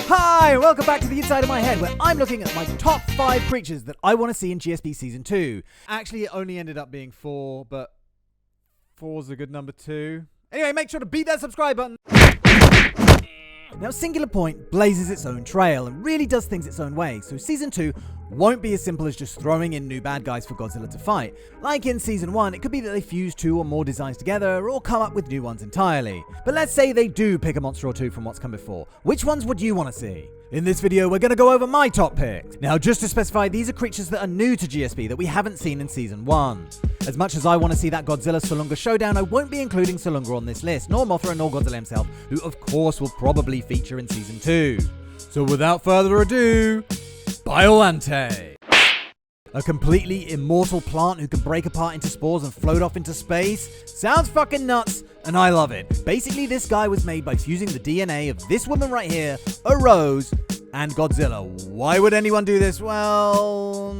Hi, welcome back to the inside of my head, where I'm looking at my top 5 creatures that I want to see in GSP Season 2. Actually, it only ended up being 4, but 4's a good number too. Anyway, make sure to beat that subscribe button. Now, Singular Point blazes its own trail and really does things its own way, so Season 2 won't be as simple as just throwing in new bad guys for Godzilla to fight. Like in Season 1, it could be that they fuse 2 or more designs together, or come up with new ones entirely. But let's say they do pick a monster or 2 from what's come before. Which ones would you want to see? In this video, we're going to go over my top picks. Now, just to specify, these are creatures that are new to GSP that we haven't seen in Season 1. As much as I want to see that Godzilla Salunga showdown, I won't be including Salunga on this list, nor Mothra, nor Godzilla himself, who of course will probably feature in Season 2. So without further ado, Biollante. A completely immortal plant who can break apart into spores and float off into space? Sounds fucking nuts, and I love it. Basically, this guy was made by fusing the DNA of this woman right here, a rose, and Godzilla. Why would anyone do this? Well,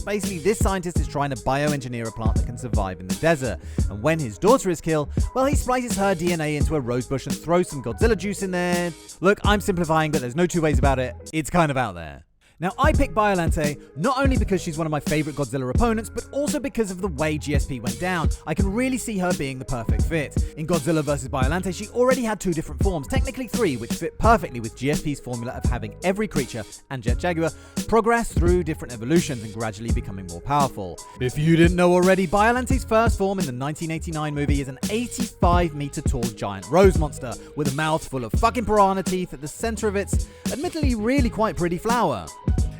basically, this scientist is trying to bioengineer a plant that can survive in the desert. And when his daughter is killed, well, he splices her DNA into a rose bush and throws some Godzilla juice in there. Look, I'm simplifying, but there's no two ways about it. It's kind of out there. Now, I picked Biollante not only because she's one of my favorite Godzilla opponents, but also because of the way GSP went down. I can really see her being the perfect fit. In Godzilla vs. Biollante, she already had 2 different forms, technically 3, which fit perfectly with GSP's formula of having every creature, and Jet Jaguar, progress through different evolutions and gradually becoming more powerful. If you didn't know already, Biollante's first form in the 1989 movie is an 85-meter tall giant rose monster with a mouth full of fucking piranha teeth at the center of its, admittedly really quite pretty flower.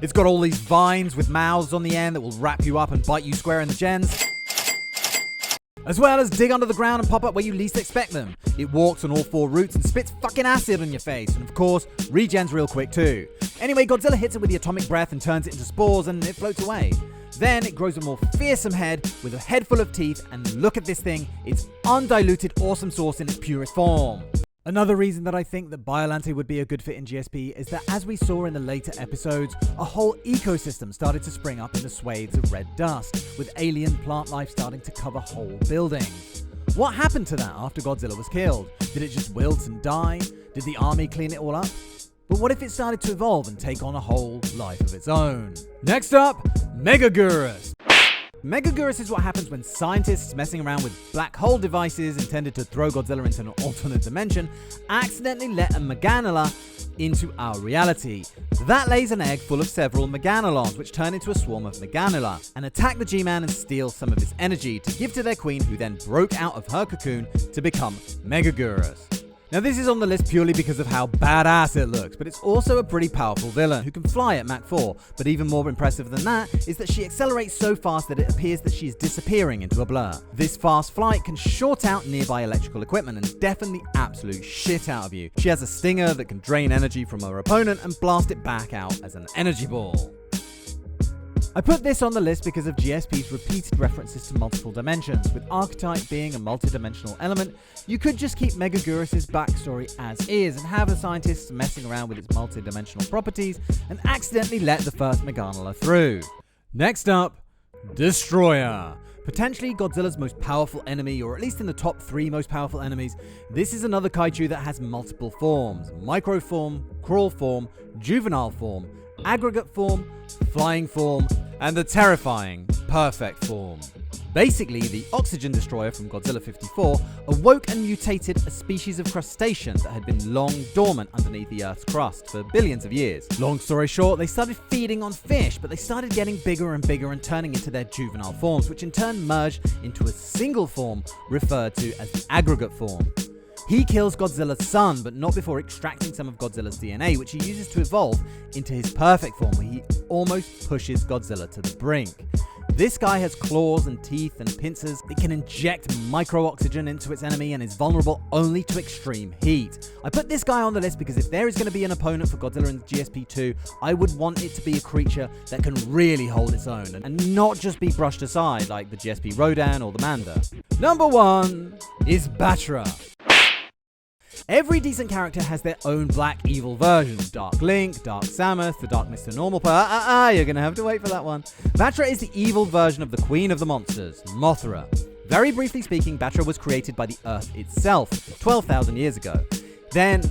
It's got all these vines with mouths on the end that will wrap you up and bite you square in the gens, as well as dig under the ground and pop up where you least expect them. It walks on all 4 roots and spits fucking acid on your face, and of course, regens real quick too. Anyway, Godzilla hits it with the atomic breath and turns it into spores, and it floats away. Then it grows a more fearsome head with a head full of teeth, and look at this thing, it's undiluted awesome sauce in its purest form. Another reason that I think that Biollante would be a good fit in GSP is that, as we saw in the later episodes, a whole ecosystem started to spring up in the swathes of red dust, with alien plant life starting to cover whole buildings. What happened to that after Godzilla was killed? Did it just wilt and die? Did the army clean it all up? But what if it started to evolve and take on a whole life of its own? Next up, Megagurus. Megagurus is what happens when scientists messing around with black hole devices intended to throw Godzilla into an alternate dimension accidentally let a Meganula into our reality. That lays an egg full of several Meganulons, which turn into a swarm of Meganula and attack the G-Man and steal some of his energy to give to their queen, who then broke out of her cocoon to become Megagurus. Now, this is on the list purely because of how badass it looks, but it's also a pretty powerful villain who can fly at Mach 4. But even more impressive than that is that she accelerates so fast that it appears that she is disappearing into a blur. This fast flight can short out nearby electrical equipment and deafen the absolute shit out of you. She has a stinger that can drain energy from her opponent and blast it back out as an energy ball. I put this on the list because of GSP's repeated references to multiple dimensions. With Archetype being a multi-dimensional element, you could just keep Megagurus' backstory as is and have the scientists messing around with its multi-dimensional properties and accidentally let the first Meganula through. Next up, Destroyer. Potentially Godzilla's most powerful enemy, or at least in the top 3 most powerful enemies, this is another kaiju that has multiple forms: micro form, crawl form, juvenile form, aggregate form, flying form, and the terrifying perfect form. Basically, the Oxygen Destroyer from Godzilla 54 awoke and mutated a species of crustacean that had been long dormant underneath the Earth's crust for billions of years. Long story short, they started feeding on fish, but they started getting bigger and bigger and turning into their juvenile forms, which in turn merged into a single form referred to as the aggregate form. He kills Godzilla's son, but not before extracting some of Godzilla's DNA, which he uses to evolve into his perfect form, where he almost pushes Godzilla to the brink. This guy has claws and teeth and pincers. It can inject micro-oxygen into its enemy and is vulnerable only to extreme heat. I put this guy on the list because if there is going to be an opponent for Godzilla in GSP 2, I would want it to be a creature that can really hold its own and not just be brushed aside like the GSP Rodan or the Manda. Number 1 is Batra. Every decent character has their own black evil versions. Dark Link, Dark Samus, the Dark Mr. Normal you're gonna have to wait for that one. Batra is the evil version of the Queen of the Monsters, Mothra. Very briefly speaking, Batra was created by the Earth itself 12,000 years ago. Then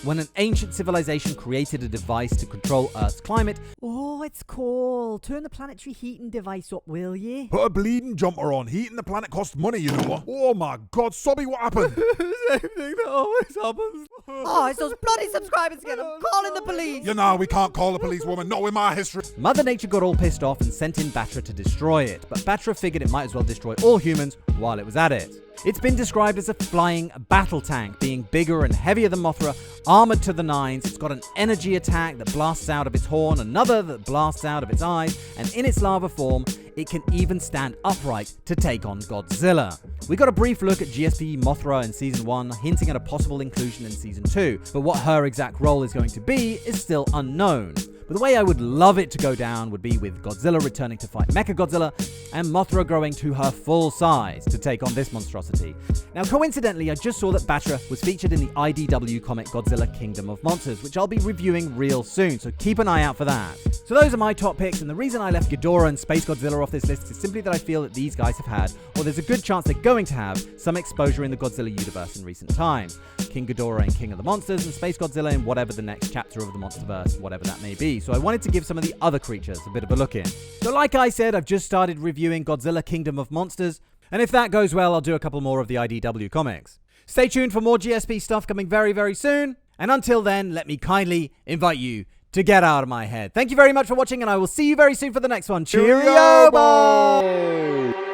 when an ancient civilization created a device to control Earth's climate. Oh, it's cool. Turn the planetary heating device up, will ye? Put a bleeding jumper on. Heating the planet costs money, you know. Oh my God, Sobby, what happened? Same thing that always happens. Oh, it's those bloody subscribers again. I'm calling the police. You know, we can't call the police, woman. Not with my history. Mother Nature got all pissed off and sent in Batra to destroy it, but Batra figured it might as well destroy all humans while it was at it. It's been described as a flying battle tank, being bigger and heavier than Mothra, armored to the nines. It's got an energy attack that blasts out of its horn, another that blasts out of its eyes, and in its larva form, it can even stand upright to take on Godzilla. We got a brief look at GSP Mothra in Season 1, hinting at a possible inclusion in Season 2, but what her exact role is going to be is still unknown. But the way I would love it to go down would be with Godzilla returning to fight Mechagodzilla and Mothra growing to her full size to take on this monstrosity. Now, coincidentally, I just saw that Batra was featured in the IDW comic Godzilla Kingdom of Monsters, which I'll be reviewing real soon, so keep an eye out for that. So those are my top picks, and the reason I left Ghidorah and Space Godzilla off this list is simply that I feel that these guys have had, or there's a good chance they're going to have, some exposure in the Godzilla universe in recent times. King Ghidorah in King of the Monsters, and Space Godzilla in whatever the next chapter of the Monsterverse, whatever that may be. So I wanted to give some of the other creatures a bit of a look in. So like I said, I've just started reviewing Godzilla Kingdom of Monsters, and if that goes well, I'll do a couple more of the IDW comics. Stay tuned for more GSP stuff coming very, very soon. And until then, let me kindly invite you to get out of my head. Thank you very much for watching, and I will see you very soon for the next one. Cheerio, bye!